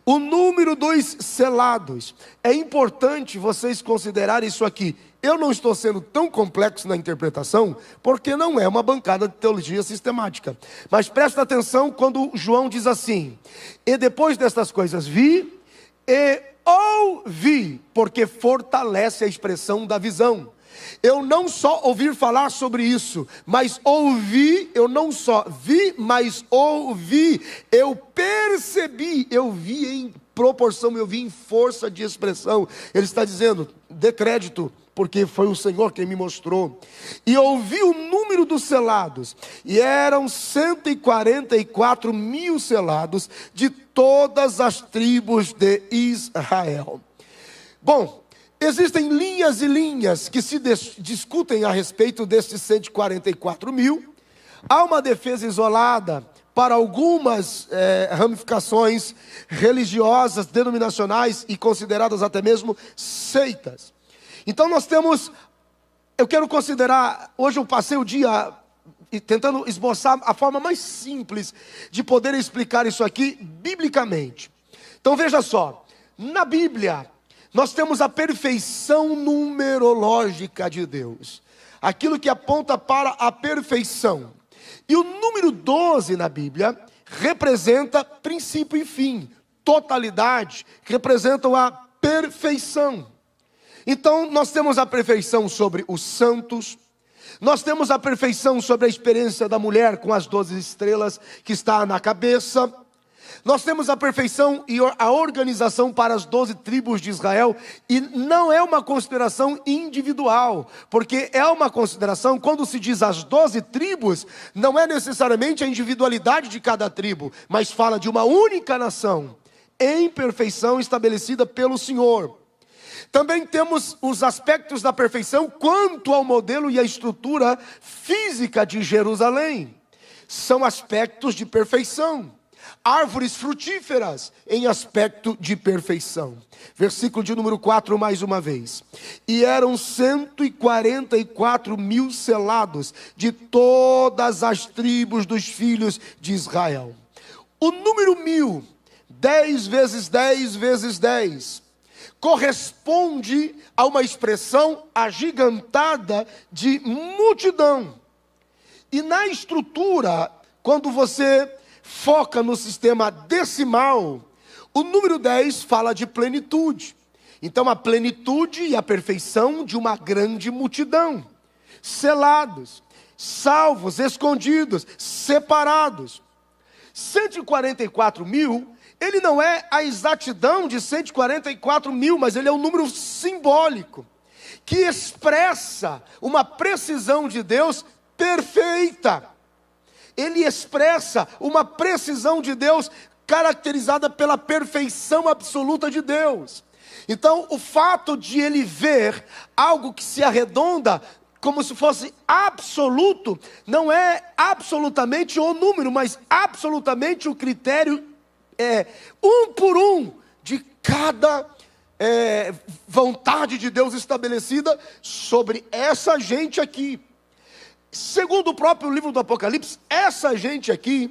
o número dos selados. É importante vocês considerarem isso aqui. Eu não estou sendo tão complexo na interpretação, porque não é uma bancada de teologia sistemática. Mas presta atenção quando João diz assim: e depois destas coisas vi e ouvi, porque fortalece a expressão da visão. Eu não só ouvi falar sobre isso, mas ouvi, eu não só vi, mas ouvi, eu percebi, eu vi em proporção, eu vi em força de expressão. Ele está dizendo, dê crédito, porque foi o Senhor quem me mostrou. E ouvi o número dos selados, e eram 144 mil selados de todas as tribos de Israel. Bom, existem linhas e linhas que se discutem a respeito desses 144 mil. Há uma defesa isolada para algumas ramificações religiosas, denominacionais e consideradas até mesmo seitas. Então nós temos, eu quero considerar, hoje eu passei o dia tentando esboçar a forma mais simples de poder explicar isso aqui biblicamente. Então veja só, na Bíblia nós temos a perfeição numerológica de Deus, aquilo que aponta para a perfeição. E o número 12 na Bíblia representa princípio e fim, totalidade, representam a perfeição. Então nós temos a perfeição sobre os santos, nós temos a perfeição sobre a experiência da mulher com as 12 estrelas que está na cabeça. Nós temos a perfeição e a organização para as 12 tribos de Israel, e não é uma consideração individual, porque é uma consideração, quando se diz as 12 tribos, não é necessariamente a individualidade de cada tribo, mas fala de uma única nação, em perfeição estabelecida pelo Senhor. Também temos os aspectos da perfeição quanto ao modelo e à estrutura física de Jerusalém. São aspectos de perfeição. Árvores frutíferas em aspecto de perfeição. Versículo de número 4 mais uma vez. E eram 144 mil selados de todas as tribos dos filhos de Israel. O número 1000, 10 vezes 10 vezes 10, corresponde a uma expressão agigantada de multidão. E na estrutura, quando você foca no sistema decimal, o número 10 fala de plenitude. Então a plenitude e a perfeição de uma grande multidão, selados, salvos, escondidos, separados. 144 mil, ele não é a exatidão de 144 mil, mas ele é um número simbólico, que expressa uma precisão de Deus perfeita. Ele expressa uma precisão de Deus caracterizada pela perfeição absoluta de Deus. Então, o fato de ele ver algo que se arredonda como se fosse absoluto, não é absolutamente o número, mas absolutamente o critério um por um de cada vontade de Deus estabelecida sobre essa gente aqui. Segundo o próprio livro do Apocalipse, essa gente aqui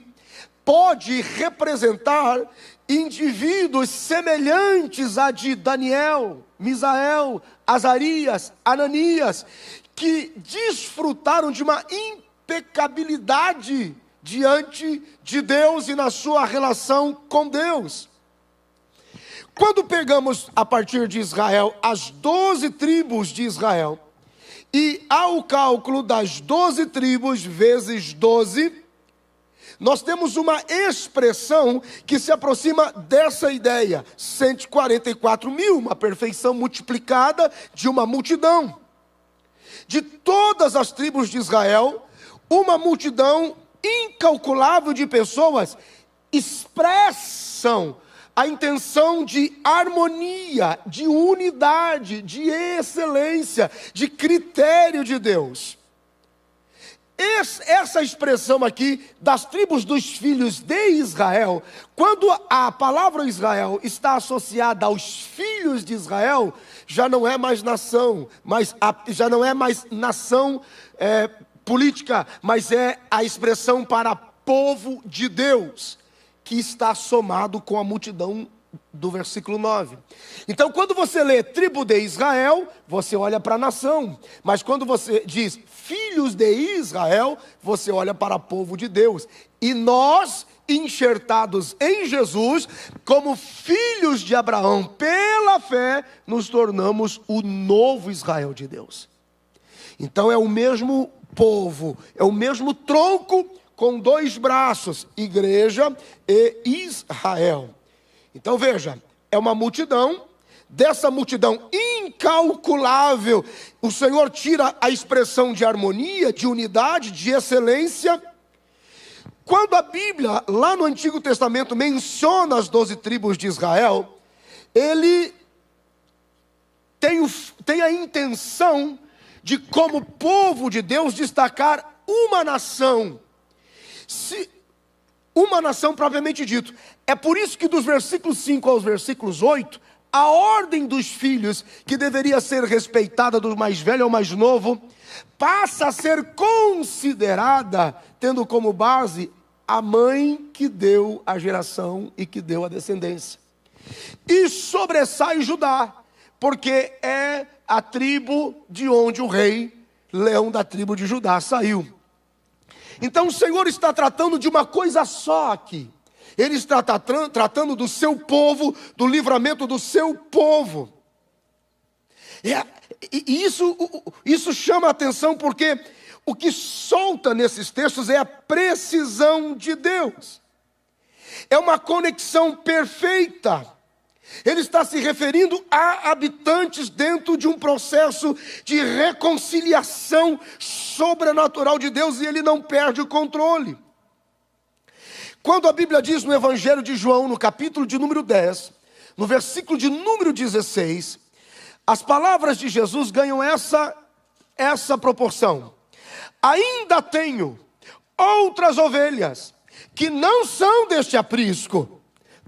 pode representar indivíduos semelhantes a de Daniel, Misael, Azarias, Ananias, que desfrutaram de uma impecabilidade diante de Deus e na sua relação com Deus. Quando pegamos a partir de Israel as 12 tribos de Israel, e ao cálculo das 12 tribos vezes 12, nós temos uma expressão que se aproxima dessa ideia, 144 mil, uma perfeição multiplicada de uma multidão. De todas as tribos de Israel, uma multidão incalculável de pessoas expressam a intenção de harmonia, de unidade, de excelência, de critério de Deus. Essa expressão aqui das tribos dos filhos de Israel, quando a palavra Israel está associada aos filhos de Israel, já não é mais nação, já não é mais nação política, mas é a expressão para povo de Deus, que está somado com a multidão do versículo 9. Então, quando você lê tribo de Israel, você olha para a nação. Mas quando você diz filhos de Israel, você olha para o povo de Deus. E nós, enxertados em Jesus, como filhos de Abraão, pela fé, nos tornamos o novo Israel de Deus. Então é o mesmo povo, é o mesmo tronco com dois braços, igreja e Israel. Então veja, é uma multidão, dessa multidão incalculável, o Senhor tira a expressão de harmonia, de unidade, de excelência. Quando a Bíblia, lá no Antigo Testamento, menciona as 12 tribos de Israel, ele tem a intenção de, como povo de Deus, destacar uma nação. Uma nação propriamente dito. É por isso que dos versículos 5 aos versículos 8, a ordem dos filhos, que deveria ser respeitada do mais velho ao mais novo, passa a ser considerada, tendo como base a mãe que deu a geração e que deu a descendência. E sobressai Judá, porque é a tribo de onde o rei Leão da tribo de Judá saiu. Então o Senhor está tratando de uma coisa só aqui. Ele está tratando do seu povo, do livramento do seu povo. E isso chama a atenção porque o que solta nesses textos é a precisão de Deus. É uma conexão perfeita. Ele está se referindo a habitantes dentro de um processo de reconciliação sobrenatural de Deus, e ele não perde o controle. Quando a Bíblia diz no Evangelho de João, no capítulo de número 10, no versículo de número 16, as palavras de Jesus ganham essa proporção. Ainda tenho outras ovelhas que não são deste aprisco.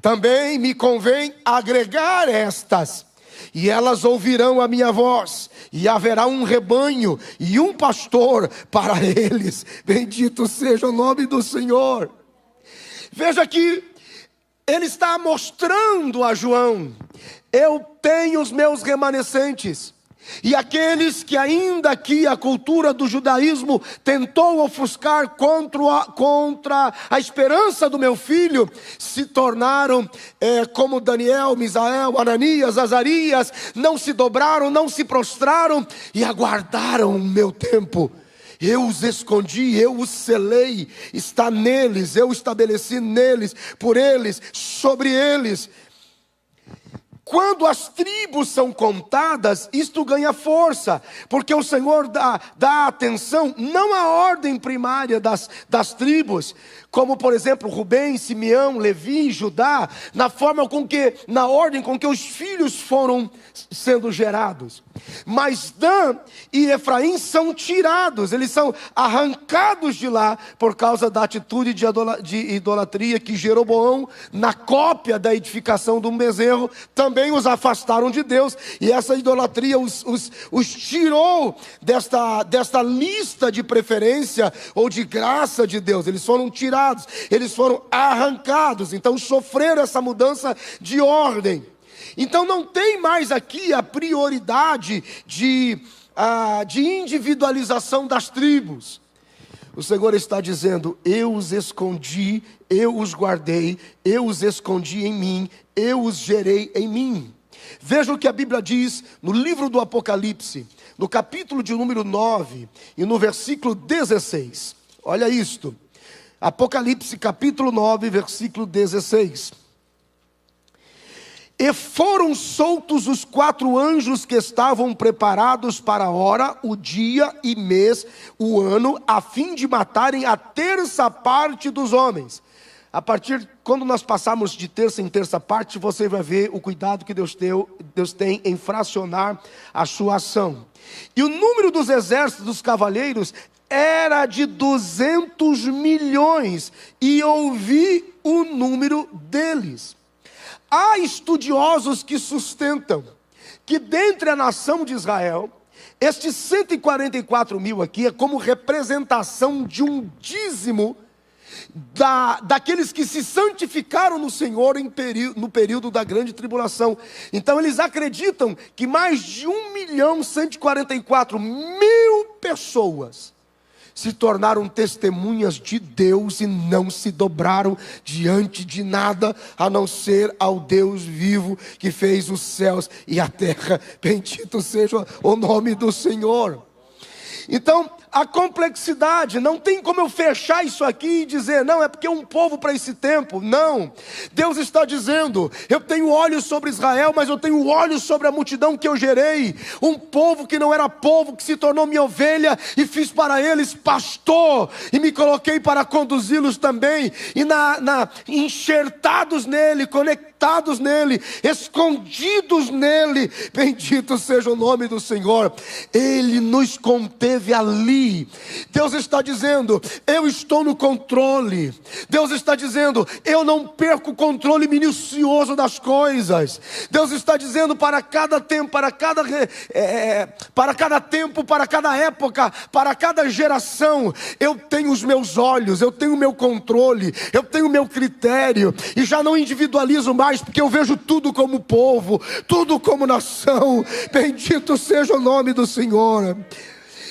Também me convém agregar estas, e elas ouvirão a minha voz, e haverá um rebanho e um pastor para eles. Bendito seja o nome do Senhor. Veja que ele está mostrando a João: eu tenho os meus remanescentes, E aqueles que ainda que a cultura do judaísmo tentou ofuscar contra a esperança do meu filho, se tornaram como Daniel, Misael, Ananias, Azarias, não se dobraram, não se prostraram e aguardaram o meu tempo. Eu os escondi, eu os selei, está neles, eu estabeleci neles, por eles, sobre eles. Quando as tribos são contadas, isto ganha força, porque o Senhor dá atenção, não à ordem primária das tribos, como por exemplo Rubem, Simeão, Levi, Judá, na ordem com que os filhos foram sendo gerados. Mas Dan e Efraim são tirados, eles são arrancados de lá por causa da atitude de idolatria que Jeroboão, na cópia da edificação do bezerro, também os afastaram de Deus, e essa idolatria os tirou desta lista de preferência ou de graça de Deus. Eles foram tirados, eles foram arrancados, então sofreram essa mudança de ordem. Então não tem mais aqui a prioridade de individualização das tribos. O Senhor está dizendo: eu os escondi, eu os guardei, eu os escondi em mim, eu os gerei em mim. Veja o que a Bíblia diz no livro do Apocalipse, no capítulo de número 9 e no versículo 16. Olha isto, Apocalipse capítulo 9, versículo 16. E foram soltos os 4 anjos que estavam preparados para a hora, o dia e mês, o ano, a fim de matarem a terça parte dos homens. Quando nós passarmos de terça em terça parte, você vai ver o cuidado que Deus tem em fracionar a sua ação. E o número dos exércitos dos cavaleiros era de 200 milhões, e ouvi o número deles. Há estudiosos que sustentam que dentre a nação de Israel, estes 144 mil aqui é como representação de um dízimo daqueles que se santificaram no Senhor no período da grande tribulação. Então eles acreditam que mais de 1.144.000 pessoas se tornaram testemunhas de Deus e não se dobraram diante de nada, a não ser ao Deus vivo que fez os céus e a terra. Bendito seja o nome do Senhor. Então, a complexidade, não tem como eu fechar isso aqui e dizer, não, é porque é um povo para esse tempo. Não, Deus está dizendo, eu tenho olhos sobre Israel, mas eu tenho olhos sobre a multidão que eu gerei. Um povo que não era povo, que se tornou minha ovelha, e fiz para eles pastor, e me coloquei para conduzi-los também, e enxertados nele, conectados nele, escondidos nele. Bendito seja o nome do Senhor. Ele nos conteve ali. Deus está dizendo, eu estou no controle. Deus está dizendo, eu não perco o controle minucioso das coisas. Deus está dizendo, para cada tempo, para cada época, para cada geração, eu tenho os meus olhos, eu tenho o meu controle, eu tenho o meu critério, e já não individualizo mais, porque eu vejo tudo como povo, tudo como nação. Bendito seja o nome do Senhor.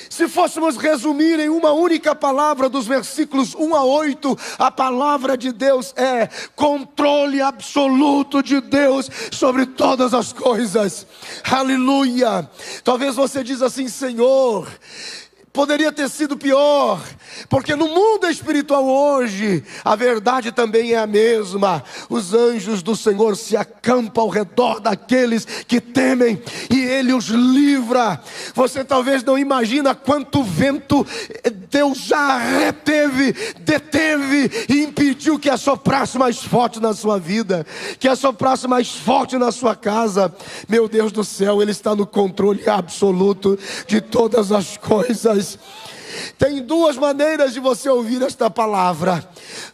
Se fôssemos resumir em uma única palavra dos versículos 1 a 8, a palavra de Deus é controle absoluto de Deus sobre todas as coisas. Aleluia. Talvez você diz assim, Senhor, poderia ter sido pior, porque no mundo espiritual hoje, a verdade também é a mesma. Os anjos do Senhor se acampam ao redor daqueles que temem, e Ele os livra. Você talvez não imagina quanto vento Deus já deteve e impediu que assoprasse mais forte na sua vida, que assoprasse mais forte na sua casa. Meu Deus do céu, Ele está no controle absoluto de todas as coisas. Tem 2 maneiras de você ouvir esta palavra.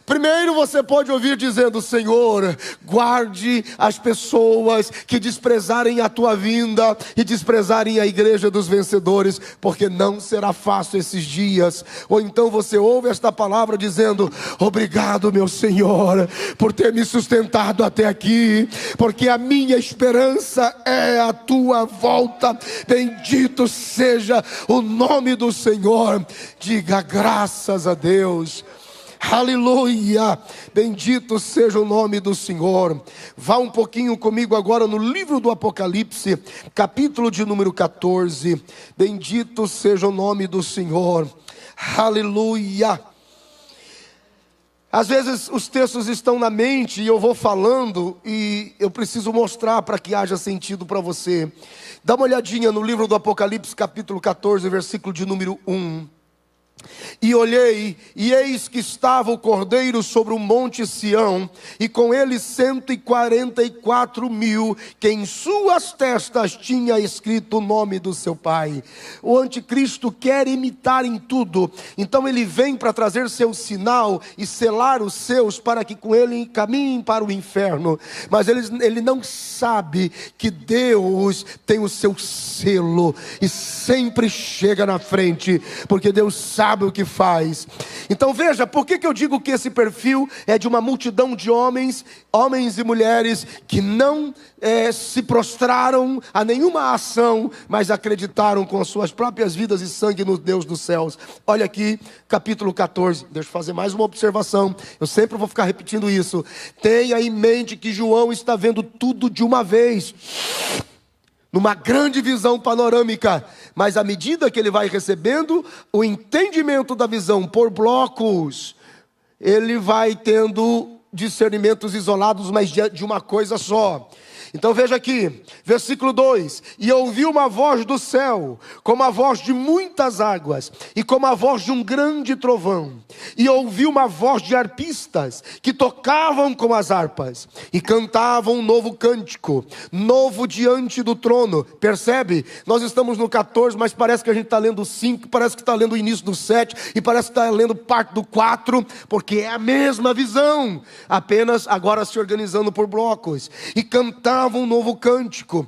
Primeiro você pode ouvir dizendo: Senhor, guarde as pessoas que desprezarem a tua vinda e desprezarem a igreja dos vencedores, porque não será fácil esses dias. Ou então você ouve esta palavra dizendo: obrigado, meu Senhor, por ter me sustentado até aqui, porque a minha esperança é a tua volta. Bendito seja o nome do Senhor. Diga graças a Deus. Aleluia, bendito seja o nome do Senhor. Vá um pouquinho comigo agora no livro do Apocalipse, capítulo de número 14. Bendito seja o nome do Senhor. Aleluia. Às vezes os textos estão na mente e eu vou falando e eu preciso mostrar para que haja sentido para você. Dá uma olhadinha no livro do Apocalipse, capítulo 14, versículo de número 1. E olhei, e eis que estava o Cordeiro sobre o monte Sião, e com ele 144.000, que em suas testas tinha escrito o nome do seu Pai. O anticristo quer imitar em tudo, então ele vem para trazer seu sinal e selar os seus, para que com ele caminhem para o inferno. Mas ele não sabe que Deus tem o seu selo, e sempre chega na frente, porque Deus sabe o que faz. Então veja, por que eu digo que esse perfil é de uma multidão de homens e mulheres que não se prostraram a nenhuma ação, mas acreditaram com as suas próprias vidas e sangue no Deus dos céus. Olha aqui, capítulo 14, deixa eu fazer mais uma observação, eu sempre vou ficar repetindo isso. Tenha em mente que João está vendo tudo de uma vez, numa grande visão panorâmica, mas à medida que ele vai recebendo o entendimento da visão por blocos, ele vai tendo discernimentos isolados, mas de uma coisa só. Então veja aqui, versículo 2: e ouvi uma voz do céu, como a voz de muitas águas, e como a voz de um grande trovão. E ouvi uma voz de arpistas, que tocavam com as harpas, e cantavam um novo cântico, novo diante do trono. Percebe? Nós estamos no 14, mas parece que a gente está lendo o 5, parece que está lendo o início do 7, e parece que está lendo parte do 4, porque é a mesma visão, apenas agora se organizando por blocos. E cantavam um novo cântico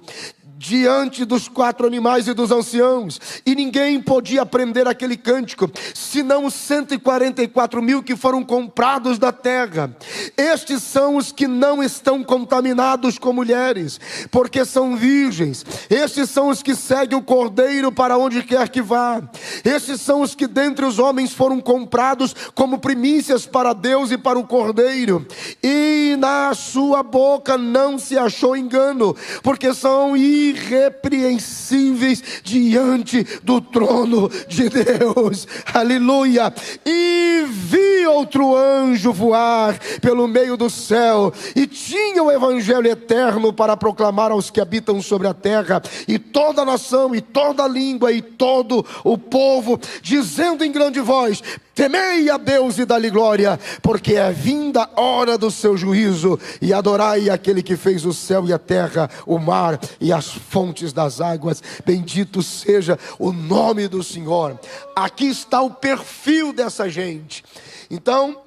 diante dos 4 animais e dos anciãos, e ninguém podia aprender aquele cântico, senão os 144.000 que foram comprados da terra. Estes são os que não estão contaminados com mulheres, porque são virgens. Estes são os que seguem o Cordeiro para onde quer que vá. Estes são os que dentre os homens foram comprados como primícias para Deus e para o Cordeiro, e na sua boca não se achou engano, porque são irrepreensíveis diante do trono de Deus. Aleluia. E vi outro anjo voar pelo meio do céu, e tinha o evangelho eterno para proclamar aos que habitam sobre a terra, e toda nação, e toda língua, e todo o povo, dizendo em grande voz: temei a Deus e dá-lhe glória, porque é vinda a hora do seu juízo, e adorai aquele que fez o céu e a terra, o mar e as fontes das águas. Bendito seja o nome do Senhor. Aqui está o perfil dessa gente. Então,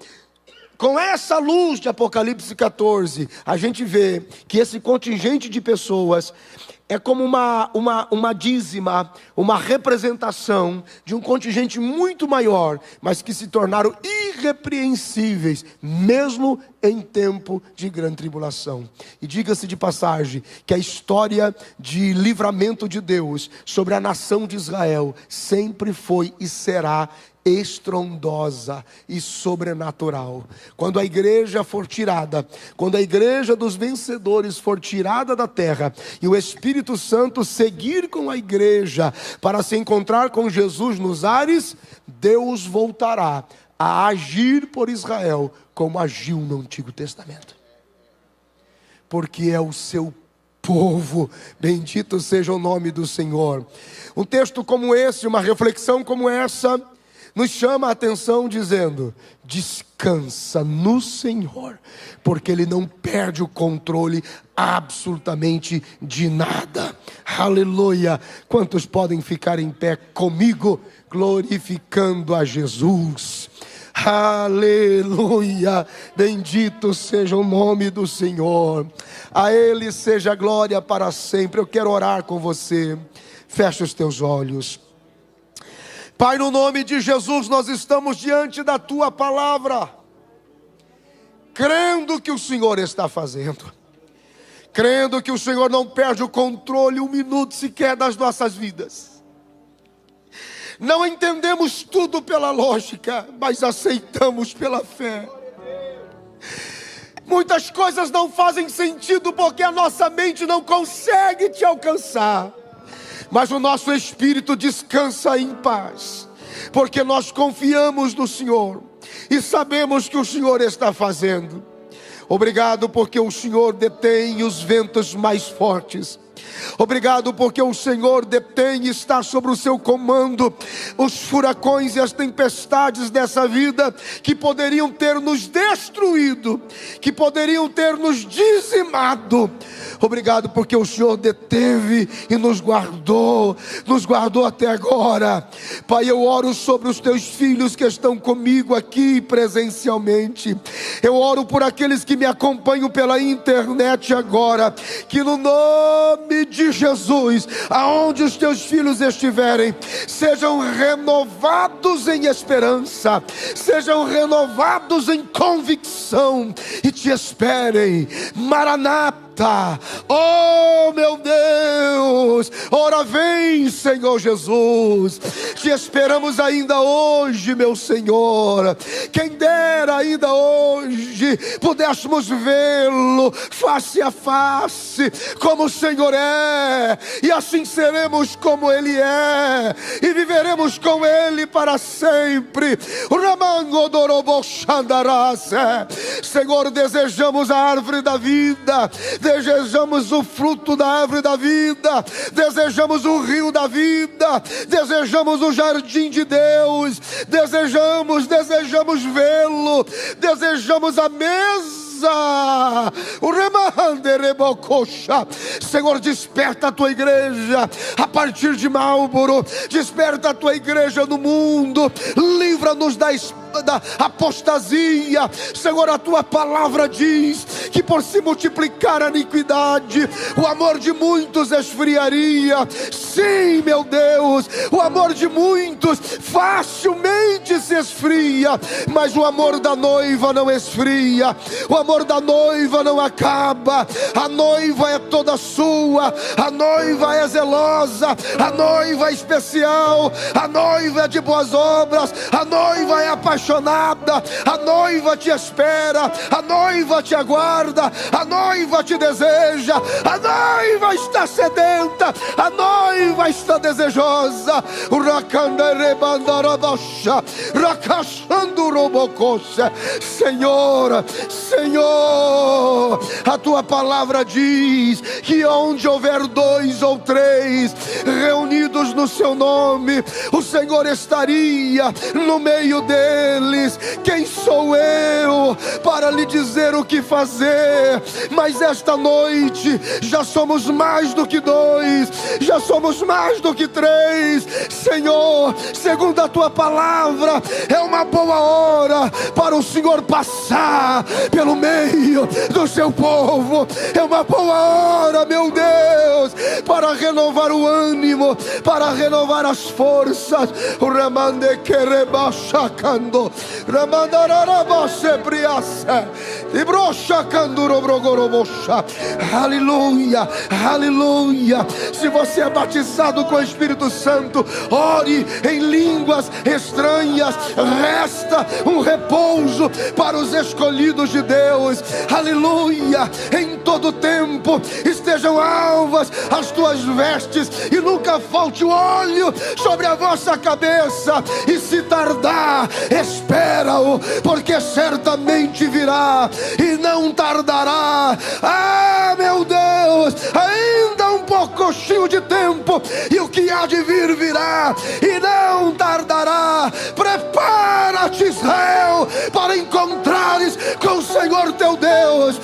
com essa luz de Apocalipse 14, a gente vê que esse contingente de pessoas é como uma dízima, uma representação de um contingente muito maior, mas que se tornaram irrepreensíveis, mesmo em tempo de grande tribulação. E diga-se de passagem, que a história de livramento de Deus sobre a nação de Israel sempre foi e será estrondosa e sobrenatural. Quando a igreja for tirada, quando a igreja dos vencedores for tirada da terra, e o Espírito Santo seguir com a igreja para se encontrar com Jesus nos ares, Deus voltará a agir por Israel como agiu no Antigo Testamento, porque é o seu povo. Bendito seja o nome do Senhor. Um texto como esse, uma reflexão como essa, nos chama a atenção dizendo: descansa no Senhor, porque Ele não perde o controle absolutamente de nada. Aleluia. Quantos podem ficar em pé comigo, glorificando a Jesus? Aleluia, bendito seja o nome do Senhor, a Ele seja glória para sempre. Eu quero orar com você, fecha os teus olhos. Pai, no nome de Jesus, nós estamos diante da Tua palavra, crendo que o Senhor está fazendo, crendo que o Senhor não perde o controle um minuto sequer das nossas vidas. Não entendemos tudo pela lógica, mas aceitamos pela fé. Muitas coisas não fazem sentido porque a nossa mente não consegue te alcançar, mas o nosso espírito descansa em paz, porque nós confiamos no Senhor e sabemos que o Senhor está fazendo. Obrigado porque o Senhor detém os ventos mais fortes. Obrigado porque o Senhor detém e está sobre o seu comando os furacões e as tempestades dessa vida que poderiam ter nos destruído, que poderiam ter nos dizimado. Obrigado porque o Senhor deteve e nos guardou até agora. Pai, eu oro sobre os teus filhos que estão comigo aqui presencialmente. Eu oro por aqueles que me acompanham pela internet agora, que no nome de Jesus, aonde os teus filhos estiverem, sejam renovados em esperança, sejam renovados em convicção e te esperem. Maranata. Oh meu Deus, ora vem Senhor Jesus, te esperamos ainda hoje, meu Senhor. Quem dera ainda hoje pudéssemos vê-lo face a face, como o Senhor é, e assim seremos como Ele é, e viveremos com Ele para sempre. Senhor, desejamos a árvore da vida, desejamos o fruto da árvore da vida, desejamos o rio da vida, desejamos o jardim de Deus, desejamos vê-lo, desejamos a mesa. Senhor, desperta a tua igreja a partir de Marlboro, desperta a tua igreja no mundo, livra-nos da apostasia. Senhor, a tua palavra diz que por se multiplicar a iniquidade, o amor de muitos esfriaria. Sim, meu Deus, o amor de muitos facilmente se esfria, mas o amor da noiva não esfria, o amor da noiva não acaba. A noiva é toda sua, a noiva é zelosa, a noiva é especial, a noiva é de boas obras, a noiva é apaixonada, a noiva te espera, a noiva te aguarda, a noiva te deseja, a noiva está sedenta, a noiva está desejosa. Senhor, Senhor, a tua palavra diz que onde houver 2 ou 3 reunidos no seu nome, o Senhor estaria no meio deles. Quem sou eu para lhe dizer o que fazer? Mas esta noite já somos mais do que 2, já somos mais do que 3. Senhor, segundo a tua palavra, é uma boa hora para o Senhor passar pelo meio do seu povo. É uma boa hora, meu Deus, para renovar o ânimo, para renovar as forças. Aleluia, aleluia. Se você é batizado com o Espírito Santo, ore em línguas estranhas. Resta um repouso para os escolhidos de Deus. Aleluia. Em todo tempo estejam alvas as tuas vestes, e nunca falte o óleo sobre a vossa cabeça. E se tardar, espera-o, porque certamente virá e não tardará. Ah, meu Deus, ainda um pouquinho de tempo, e o que há de vir virá e não tardará. Prepara-te, Israel, para encontrares com o Senhor teu Deus.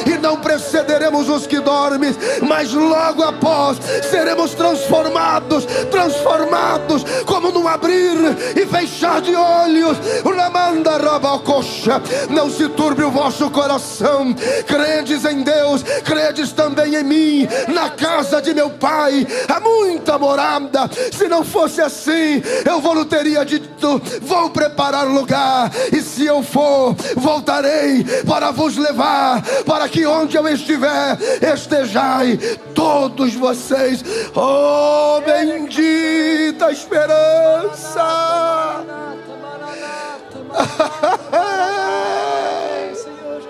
e não precederemos os que dormem, mas logo após seremos transformados como num abrir e fechar de olhos. Não se turbe o vosso coração, credes em Deus, credes também em mim. Na casa de meu pai há muita morada, se não fosse assim eu vou teria dito: vou preparar lugar, e se eu for, voltarei para vos levar, para que onde eu estiver, estejai todos vocês. Oh, bendita esperança! Senhor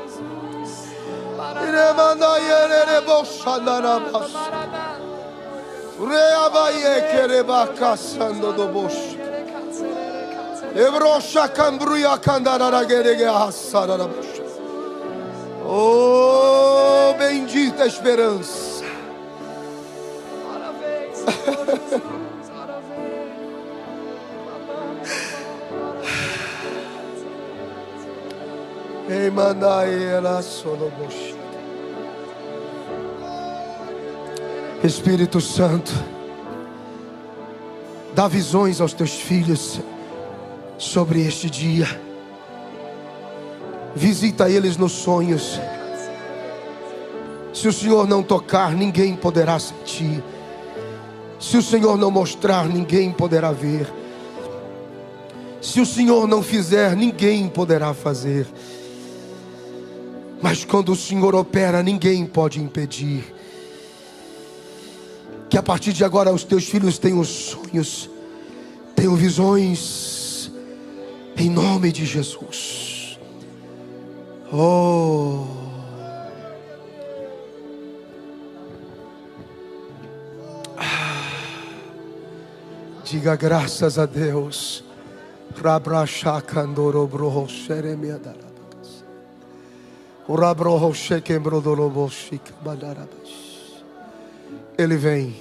Jesus. Oh, bendita esperança. Parabéns, Senhor Jesus. Espírito Santo, dá visões aos teus filhos sobre este dia. Visita eles nos sonhos. Se o Senhor não tocar, ninguém poderá sentir. Se o Senhor não mostrar, ninguém poderá ver. Se o Senhor não fizer, ninguém poderá fazer. Mas quando o Senhor opera, ninguém pode impedir. Que a partir de agora os teus filhos tenham sonhos, tenham visões, em nome de Jesus. Oh, diga graças a Deus. Ele vem.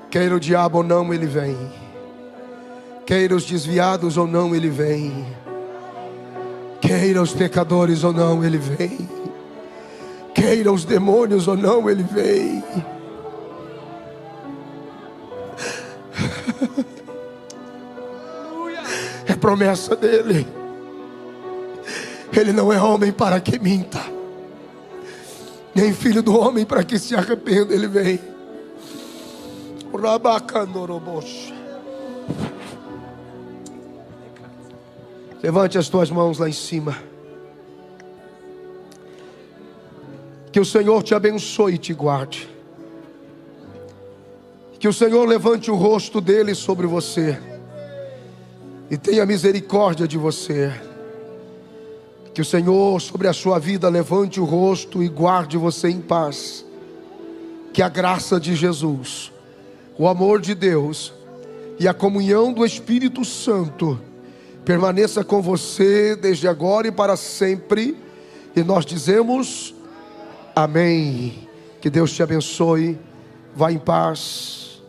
Queira o diabo ou não, ele vem. Queira os desviados ou não, ele vem. Queira os pecadores ou não, ele vem. Queira os demônios ou não, ele vem. É promessa dele. Ele não é homem para que minta, nem filho do homem para que se arrependa. Ele vem. Levante as tuas mãos lá em cima. Que o Senhor te abençoe e te guarde. Que o Senhor levante o rosto dele sobre você e tenha misericórdia de você. Que o Senhor sobre a sua vida levante o rosto e guarde você em paz. Que a graça de Jesus, o amor de Deus e a comunhão do Espírito Santo permaneça com você desde agora e para sempre. E nós dizemos amém. Que Deus te abençoe. Vá em paz.